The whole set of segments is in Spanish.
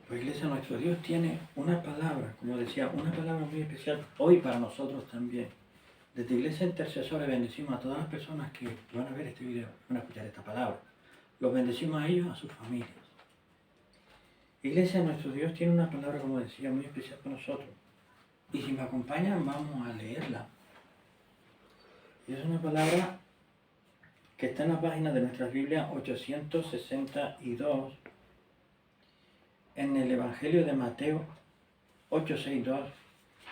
Pues Iglesia, nuestro Dios tiene una palabra, como decía, una palabra muy especial hoy para nosotros también. Desde Iglesia Intercesora bendecimos a todas las personas que van a ver este video, van a escuchar esta palabra. Los bendecimos a ellos, a sus familias. Iglesia, nuestro Dios tiene una palabra, como decía, muy especial para nosotros. Y si me acompañan, vamos a leerla. Y es una palabra que está en la página de nuestra Biblia 862, en el Evangelio de Mateo 862.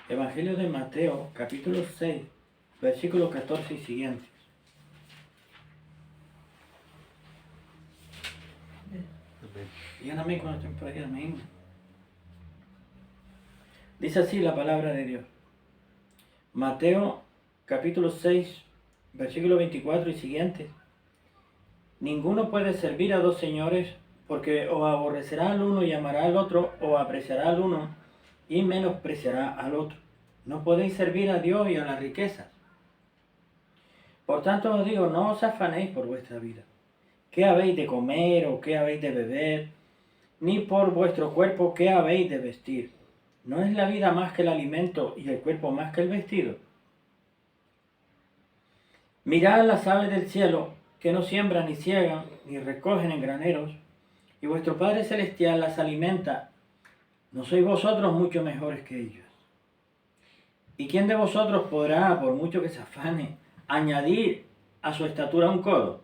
Evangelio de Mateo, capítulo 6, versículos 14 y siguientes. Digan amén cuando estén por ahí, amén. Dice así la palabra de Dios. Mateo, capítulo 6, versículo 24 y siguientes. Ninguno puede servir a dos señores, porque o aborrecerá al uno y amará al otro, o apreciará al uno y menospreciará al otro. No podéis servir a Dios y a las riquezas. Por tanto os digo, no os afanéis por vuestra vida. ¿Qué habéis de comer o qué habéis de beber? Ni por vuestro cuerpo, ¿qué habéis de vestir? ¿No es la vida más que el alimento y el cuerpo más que el vestido? Mirad las aves del cielo, que no siembran ni ciegan, ni recogen en graneros, y vuestro Padre Celestial las alimenta. ¿No sois vosotros mucho mejores que ellos? ¿Y quién de vosotros podrá, por mucho que se afane, añadir a su estatura un codo?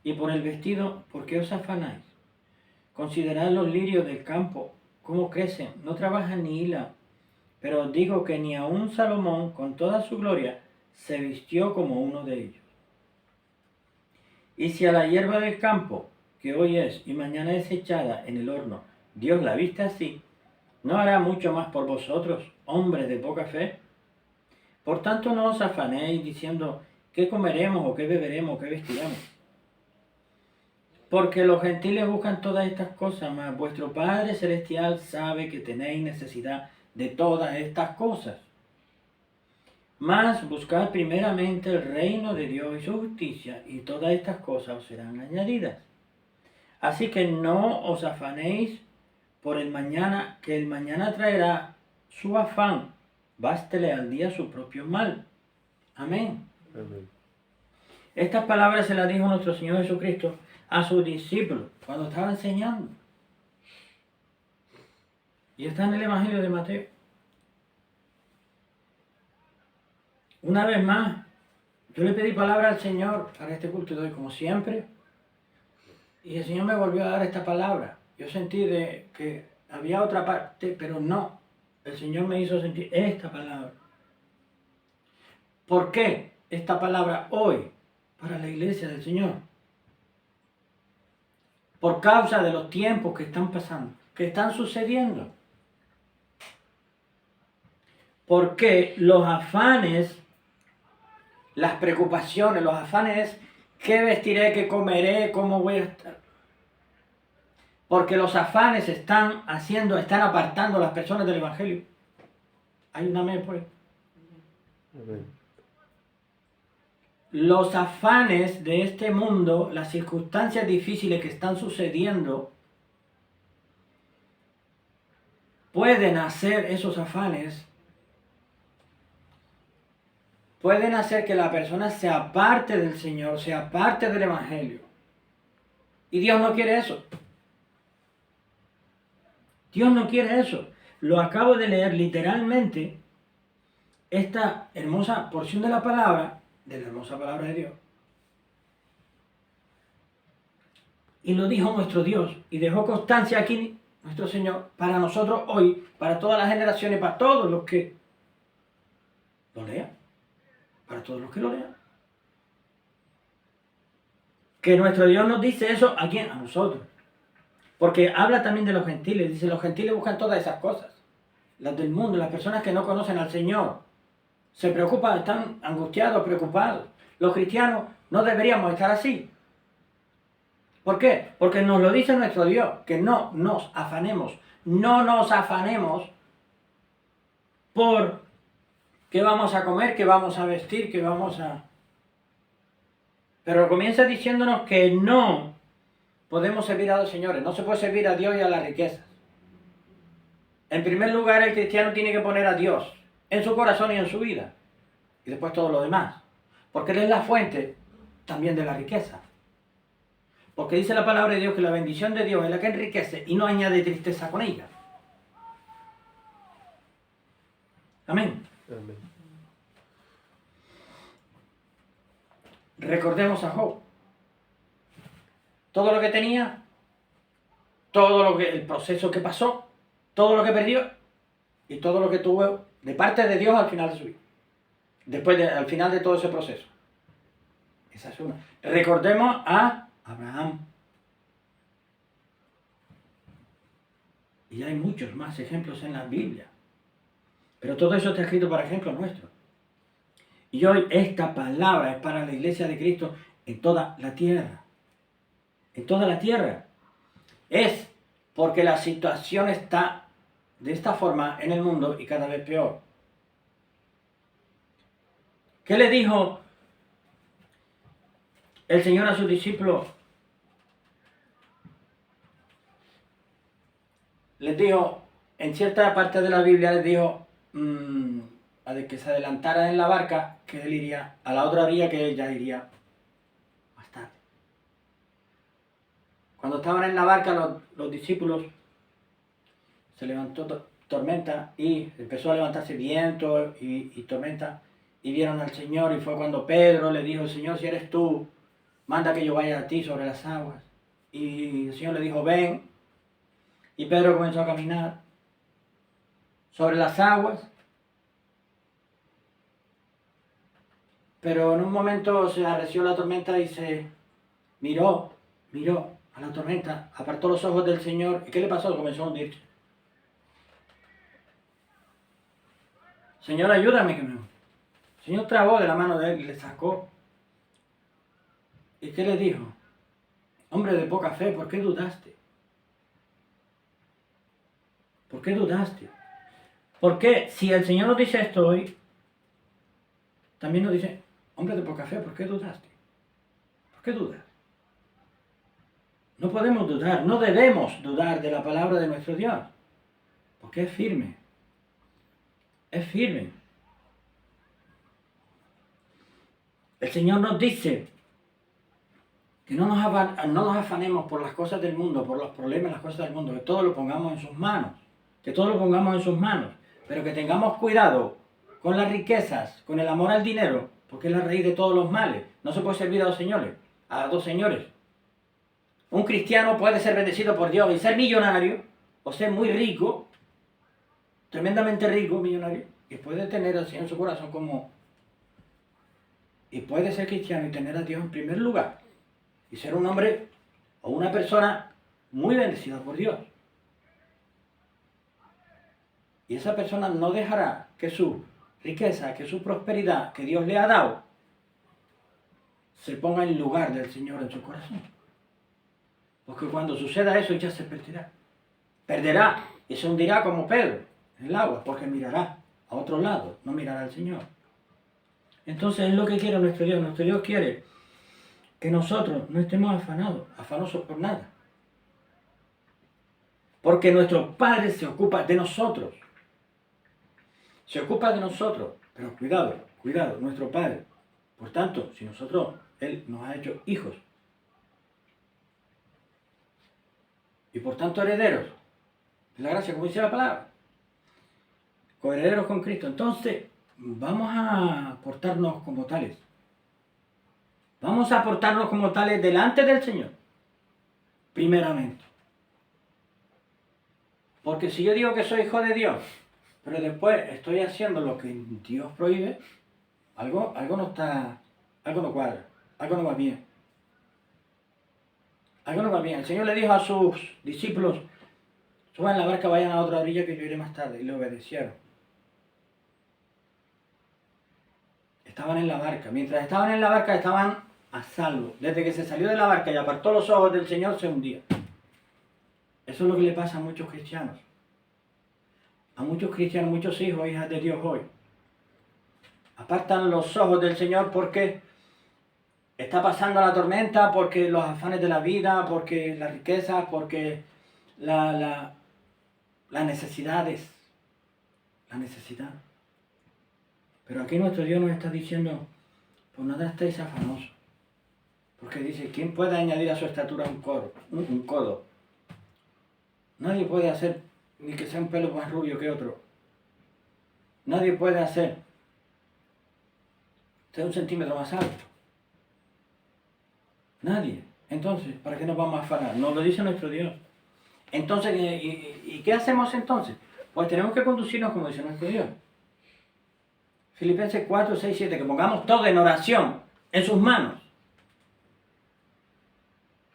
Y por el vestido, ¿por qué os afanáis? Considerad los lirios del campo, cómo crecen, no trabajan ni hilan. Pero os digo que ni aun Salomón, con toda su gloria, se vistió como uno de ellos. Y si a la hierba del campo, que hoy es y mañana es echada en el horno, Dios la viste así, ¿no hará mucho más por vosotros, hombres de poca fe? Por tanto, no os afanéis diciendo, ¿qué comeremos o qué beberemos o qué vestiremos? Porque los gentiles buscan todas estas cosas, mas vuestro Padre Celestial sabe que tenéis necesidad de todas estas cosas. Mas buscad primeramente el reino de Dios y su justicia, y todas estas cosas os serán añadidas. Así que no os afanéis por el mañana, que el mañana traerá su afán. Bástele al día su propio mal. Amén. Amén. Estas palabras se las dijo nuestro Señor Jesucristo a sus discípulos cuando estaba enseñando. Y está en el Evangelio de Mateo. Una vez más, yo le pedí palabra al Señor para este culto de hoy, como siempre, y el Señor me volvió a dar esta palabra. Yo sentí que había otra parte, pero no. El Señor me hizo sentir esta palabra. ¿Por qué esta palabra hoy para la iglesia del Señor? Por causa de los tiempos que están pasando, que están sucediendo. Porque los afanes, las preocupaciones, los afanes, ¿qué vestiré, qué comeré, cómo voy a estar? Porque los afanes están apartando a las personas del Evangelio. ¿Hay un amén por ahí? Amén. Los afanes de este mundo, las circunstancias difíciles que están sucediendo, pueden hacer esos afanes, pueden hacer que la persona se aparte del Señor, se aparte del Evangelio. Y Dios no quiere eso. Dios no quiere eso. Lo acabo de leer literalmente, esta hermosa porción de la palabra, de la hermosa palabra de Dios. Y lo dijo nuestro Dios, y dejó constancia aquí nuestro Señor, para nosotros hoy, para todas las generaciones, para todos los que lo lean. Para todos los que lo lean. Que nuestro Dios nos dice eso, ¿a quién? A nosotros. Porque habla también de los gentiles. Dice, los gentiles buscan todas esas cosas. Las del mundo, las personas que no conocen al Señor. Se preocupan, están angustiados, preocupados. Los cristianos no deberíamos estar así. ¿Por qué? Porque nos lo dice nuestro Dios, que no nos afanemos. No nos afanemos por qué vamos a comer, qué vamos a vestir, qué vamos a... Pero comienza diciéndonos que no podemos servir a dos señores. No se puede servir a Dios y a las riquezas. En primer lugar, el cristiano tiene que poner a Dios en su corazón y en su vida. Y después todo lo demás. Porque Él es la fuente también de la riqueza. Porque dice la palabra de Dios que la bendición de Dios es la que enriquece y no añade tristeza con ella. Amén. Amén. Recordemos a Job. Todo lo que tenía, el proceso que pasó, todo lo que perdió y todo lo que tuvo de parte de Dios al final de su vida. Al final de todo ese proceso. Esa es una. Recordemos a Abraham. Y hay muchos más ejemplos en la Biblia. Pero todo eso está escrito para ejemplos nuestros. Y hoy esta palabra es para la iglesia de Cristo en toda la tierra. En toda la tierra. Es porque la situación está de esta forma en el mundo y cada vez peor. ¿Qué le dijo el Señor a sus discípulos? Les dijo, en cierta parte de la Biblia les dijo a de que se adelantara en la barca, que él iría a la otra orilla, que él ya iría más tarde. Cuando estaban en la barca los discípulos, se levantó tormenta y empezó a levantarse viento y tormenta y vieron al Señor, y fue cuando Pedro le dijo, Señor, si eres tú, manda que yo vaya a ti sobre las aguas. Y el Señor le dijo, ven. Y Pedro comenzó a caminar sobre las aguas. Pero en un momento se arreció la tormenta y se miró a la tormenta, apartó los ojos del Señor. ¿Y qué le pasó? Comenzó a hundirse. Señor, ayúdame que me hundo. El Señor trabó de la mano de él y le sacó. ¿Y qué le dijo? Hombre de poca fe, ¿por qué dudaste? ¿Por qué dudaste? Porque si el Señor nos dice esto hoy, también nos dice, hombre de poca fe, ¿por qué dudaste? ¿Por qué dudas? No podemos dudar, no debemos dudar de la palabra de nuestro Dios, porque es firme. Es firme. El Señor nos dice que no nos afanemos por las cosas del mundo, por los problemas, las cosas del mundo, que todo lo pongamos en sus manos, que todo lo pongamos en sus manos, pero que tengamos cuidado con las riquezas, con el amor al dinero, porque es la raíz de todos los males. No se puede servir a dos señores. Un cristiano puede ser bendecido por Dios y ser millonario, o ser muy rico, tremendamente rico, millonario, y puede tener al Señor en su corazón y puede ser cristiano y tener a Dios en primer lugar, y ser un hombre o una persona muy bendecida por Dios. Y esa persona no dejará que su riqueza, que su prosperidad que Dios le ha dado, se ponga en lugar del Señor en su corazón. Porque cuando suceda eso, ya se perderá. Perderá y se hundirá como Pedro en el agua, porque mirará a otro lado, no mirará al Señor. Entonces es lo que quiere nuestro Dios. Nuestro Dios quiere que nosotros no estemos afanosos por nada. Porque nuestro Padre se ocupa de nosotros. Se ocupa de nosotros. Pero cuidado, nuestro Padre. Por tanto, si Él nos ha hecho hijos. Y por tanto herederos de la gracia, como dice la palabra. Coherederos con Cristo. Entonces, vamos a portarnos como tales. Vamos a portarnos como tales delante del Señor. Primeramente. Porque si yo digo que soy hijo de Dios, pero después estoy haciendo lo que Dios prohíbe, algo no cuadra, algo no va bien. Algo no va bien. El Señor le dijo a sus discípulos, suban la barca, vayan a otra orilla que yo iré más tarde. Y le obedecieron. Estaban en la barca. Mientras estaban en la barca, estaban a salvo. Desde que se salió de la barca y apartó los ojos del Señor, se hundía. Eso es lo que le pasa a muchos cristianos. A muchos cristianos, muchos hijos e hijas de Dios hoy. Apartan los ojos del Señor porque está pasando la tormenta, porque los afanes de la vida, porque la riqueza, porque las necesidades, la necesidad. Pero aquí nuestro Dios nos está diciendo, por nada estáis afanosos. Porque dice, ¿quién puede añadir a su estatura un codo? Nadie puede hacer ni que sea un pelo más rubio que otro. Nadie puede hacer ser 1 centímetro más alto. Nadie. Entonces, ¿para qué nos vamos a afanar? Nos lo dice nuestro Dios. Entonces, ¿y qué hacemos entonces? Pues tenemos que conducirnos como dice nuestro Dios. Filipenses 4, 6, 7, que pongamos todo en oración en sus manos.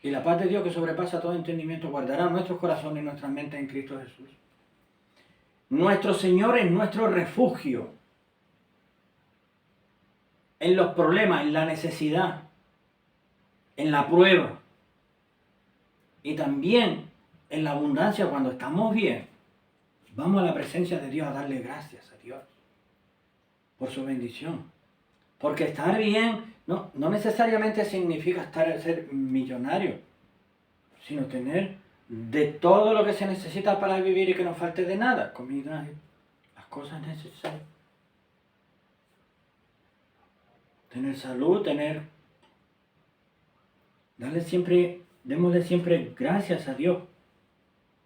Y la paz de Dios que sobrepasa todo entendimiento guardará nuestros corazones y nuestras mentes en Cristo Jesús. Nuestro Señor es nuestro refugio en los problemas, en la necesidad, en la prueba y también en la abundancia cuando estamos bien. Vamos a la presencia de Dios a darle gracias a Dios por su bendición. Porque estar bien no necesariamente significa ser millonario, sino tener de todo lo que se necesita para vivir y que no falte de nada. Comida, las cosas necesarias. Tener salud, démosle siempre gracias a Dios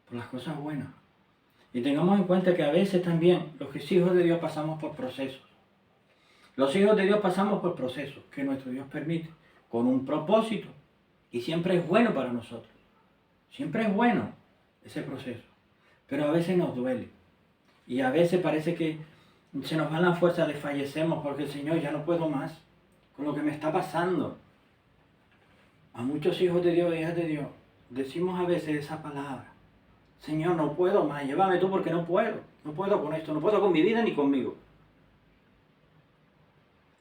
por las cosas buenas. Y tengamos en cuenta que a veces también los hijos de Dios pasamos por procesos. Los hijos de Dios pasamos por procesos que nuestro Dios permite, con un propósito. Y siempre es bueno para nosotros. Siempre es bueno ese proceso. Pero a veces nos duele. Y a veces parece que se nos va la fuerza, desfallecemos porque el Señor, ya no puedo más con lo que me está pasando. A muchos hijos de Dios, hijas de Dios, decimos a veces esa palabra. Señor, no puedo más, llévame tú porque no puedo. No puedo con esto, no puedo con mi vida ni conmigo.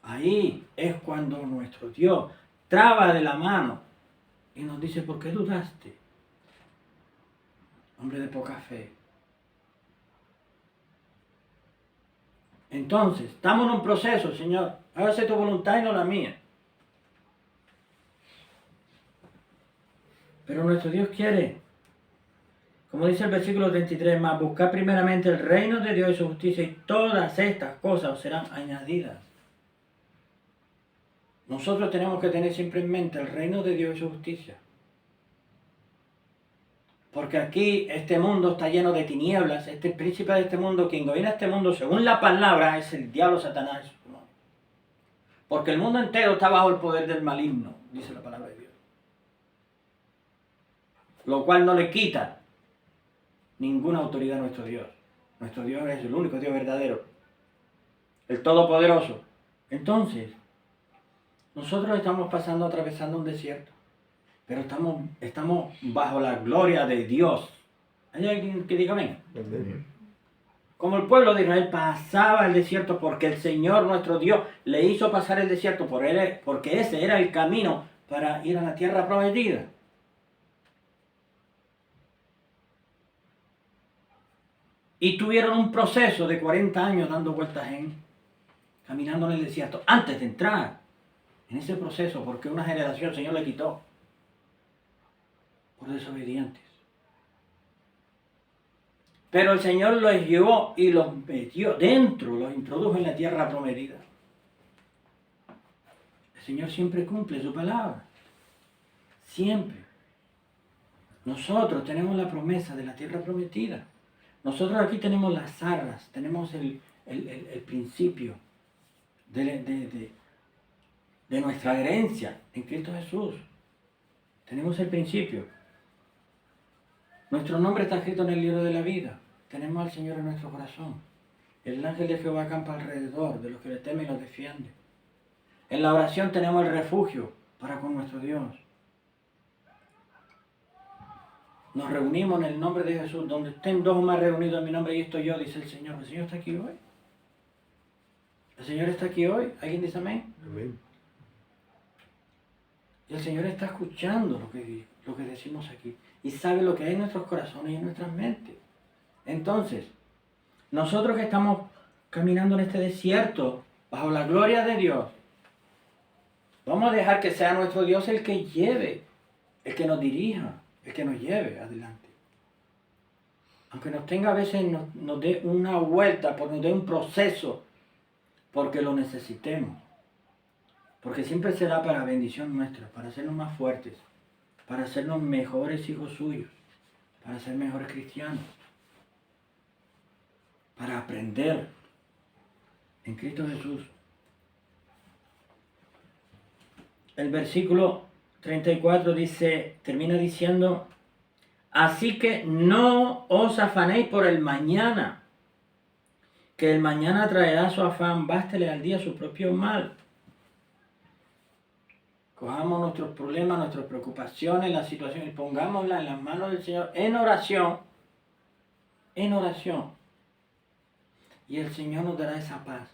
Ahí es cuando nuestro Dios traba de la mano y nos dice, ¿por qué dudaste? Hombre de poca fe. Entonces, estamos en un proceso, Señor. Hágase tu voluntad y no la mía. Pero nuestro Dios quiere, como dice el versículo 33, más buscar primeramente el reino de Dios y su justicia y todas estas cosas os serán añadidas. Nosotros tenemos que tener siempre en mente el reino de Dios y su justicia. Porque aquí este mundo está lleno de tinieblas. Este príncipe de este mundo, quien gobierna este mundo, según la palabra, es el diablo Satanás. Porque el mundo entero está bajo el poder del maligno, dice la palabra de Dios. Lo cual no le quita ninguna autoridad a nuestro Dios. Nuestro Dios es el único Dios verdadero, el Todopoderoso. Entonces, nosotros estamos atravesando un desierto, pero estamos bajo la gloria de Dios. ¿Hay alguien que diga amén? Como el pueblo de Israel pasaba el desierto porque el Señor nuestro Dios le hizo pasar el desierto porque ese era el camino para ir a la tierra prometida. Y tuvieron un proceso de 40 años dando vueltas caminando en el desierto, antes de entrar en ese proceso, porque una generación el Señor le quitó por desobedientes. Pero el Señor los llevó y los metió dentro, los introdujo en la tierra prometida. El Señor siempre cumple su palabra. Siempre. Nosotros tenemos la promesa de la tierra prometida. Nosotros aquí tenemos las arras, tenemos el principio de nuestra herencia en Cristo Jesús. Tenemos el principio. Nuestro nombre está escrito en el libro de la vida. Tenemos al Señor en nuestro corazón. El ángel de Jehová acampa alrededor de los que le temen y los defiende. En la oración tenemos el refugio para con nuestro Dios. Nos reunimos en el nombre de Jesús. Donde estén dos o más reunidos en mi nombre, y estoy yo, dice el Señor. ¿El Señor está aquí hoy? ¿El Señor está aquí hoy? ¿Alguien dice amén? Amén. Y el Señor está escuchando lo que decimos aquí. Y sabe lo que hay en nuestros corazones y en nuestras mentes. Entonces, nosotros que estamos caminando en este desierto, bajo la gloria de Dios, vamos a dejar que sea nuestro Dios el que lleve, el que nos dirija, el que nos lleve adelante. Aunque nos tenga a veces, nos dé una vuelta, nos dé un proceso, porque lo necesitemos. Porque siempre será para bendición nuestra, para hacernos más fuertes, para hacernos mejores hijos suyos, para ser mejores cristianos, para aprender en Cristo Jesús. El versículo 34 termina diciendo: así que no os afanéis por el mañana, que el mañana traerá su afán, bástele al día su propio mal. Cojamos nuestros problemas, nuestras preocupaciones, las situaciones, y pongámoslas en las manos del Señor en oración, y el Señor nos dará esa paz.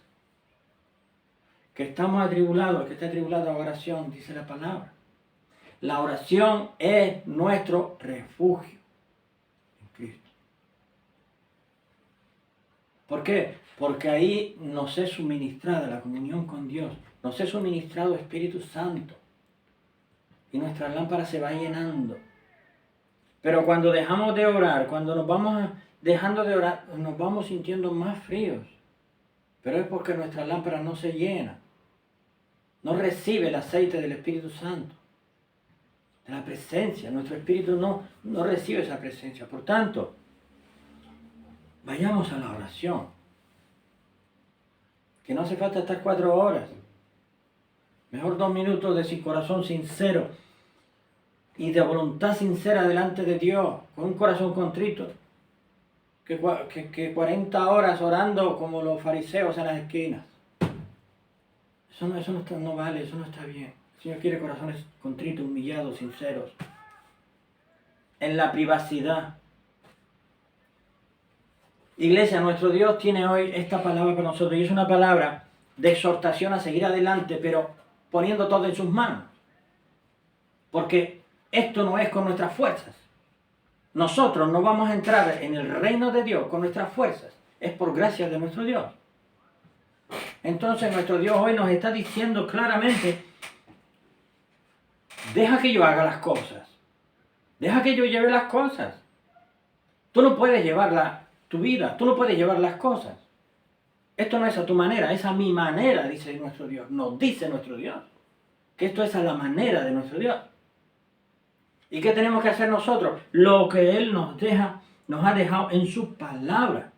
Que estamos atribulados, el que está atribulado a oración, dice la palabra. La oración es nuestro refugio en Cristo. ¿Por qué? Porque ahí nos es suministrada la comunión con Dios, nos es suministrado Espíritu Santo y nuestra lámpara se va llenando. Pero cuando dejamos de orar, cuando nos vamos dejando de orar, nos vamos sintiendo más fríos. Pero es porque nuestra lámpara no se llena, no recibe el aceite del Espíritu Santo, de la presencia. Nuestro espíritu no recibe esa presencia. Por tanto, vayamos a la oración. Que no hace falta estar 4 horas. Mejor 2 minutos de corazón sincero y de voluntad sincera delante de Dios, con un corazón contrito, que 40 horas orando como los fariseos en las esquinas. Eso no vale, eso no está bien. El Señor quiere corazones contritos, humillados, sinceros, en la privacidad. Iglesia, nuestro Dios tiene hoy esta palabra para nosotros, y es una palabra de exhortación a seguir adelante, pero poniendo todo en sus manos. Porque esto no es con nuestras fuerzas. Nosotros no vamos a entrar en el reino de Dios con nuestras fuerzas. Es por gracia de nuestro Dios. Entonces nuestro Dios hoy nos está diciendo claramente: deja que yo haga las cosas. Deja que yo lleve las cosas. Tú no puedes llevar tu vida. Tú no puedes llevar las cosas. Esto no es a tu manera, es a mi manera, dice nuestro Dios. Nos dice nuestro Dios que esto es a la manera de nuestro Dios. ¿Y qué tenemos que hacer nosotros? Lo que Él nos ha dejado en su palabra.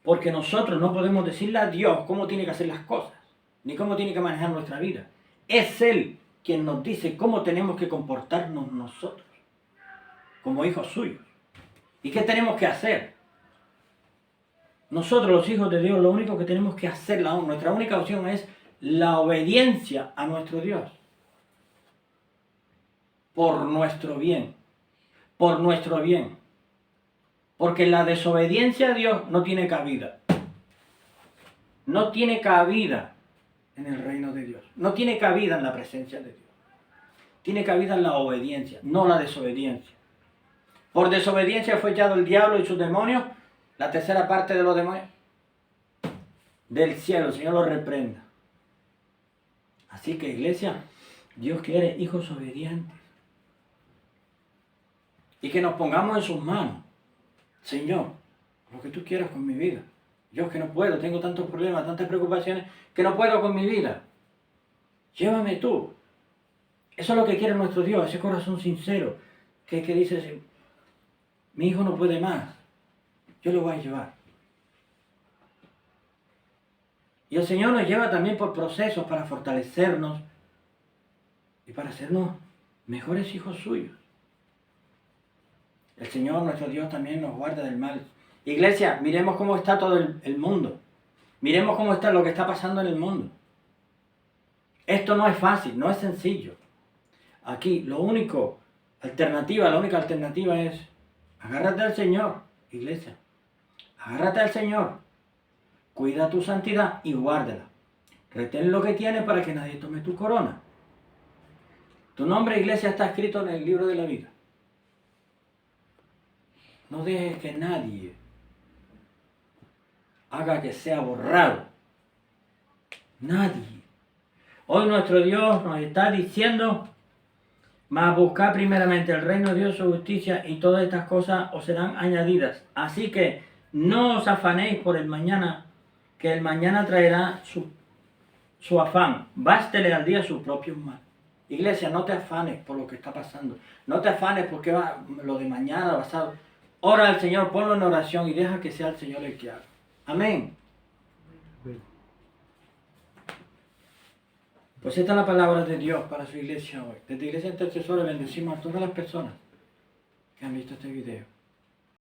Porque nosotros no podemos decirle a Dios cómo tiene que hacer las cosas, ni cómo tiene que manejar nuestra vida. Es Él quien nos dice cómo tenemos que comportarnos nosotros, como hijos suyos. ¿Y qué tenemos que hacer? Nosotros, los hijos de Dios, lo único que tenemos que hacer, nuestra única opción es la obediencia a nuestro Dios. Por nuestro bien. Por nuestro bien. Porque la desobediencia a Dios no tiene cabida. No tiene cabida en el reino de Dios. No tiene cabida en la presencia de Dios. Tiene cabida en la obediencia, no la desobediencia. Por desobediencia fue echado el diablo y sus demonios, la tercera parte de los demonios del cielo. El Señor los reprenda. Así que, iglesia, Dios quiere hijos obedientes. Y que nos pongamos en sus manos. Señor, lo que tú quieras con mi vida. Yo que no puedo, tengo tantos problemas, tantas preocupaciones, que no puedo con mi vida. Llévame tú. Eso es lo que quiere nuestro Dios, ese corazón sincero, que dice: mi hijo no puede más, yo lo voy a llevar. Y el Señor nos lleva también por procesos para fortalecernos y para hacernos mejores hijos suyos. El Señor, nuestro Dios, también nos guarda del mal. Iglesia, miremos cómo está todo el mundo. Miremos cómo está lo que está pasando en el mundo. Esto no es fácil, no es sencillo. Aquí la única alternativa es: agárrate al Señor, iglesia. Agárrate al Señor. Cuida tu santidad y guárdala. Retén lo que tienes para que nadie tome tu corona. Tu nombre, iglesia, está escrito en el libro de la vida. No dejes que nadie haga que sea borrado. Nadie. Hoy nuestro Dios nos está diciendo: Mas buscad primeramente el reino de Dios, su justicia, y todas estas cosas os serán añadidas. Así que no os afanéis por el mañana, que el mañana traerá su afán. Bástele al día su propio mal. Iglesia, no te afanes por lo que está pasando. No te afanes porque va lo de mañana, pasado. Ora al Señor, ponlo en oración y deja que sea el Señor el que haga. Amén. Amén. Pues esta es la palabra de Dios para su iglesia hoy. Desde Iglesia Intercesora bendecimos a todas las personas que han visto este video.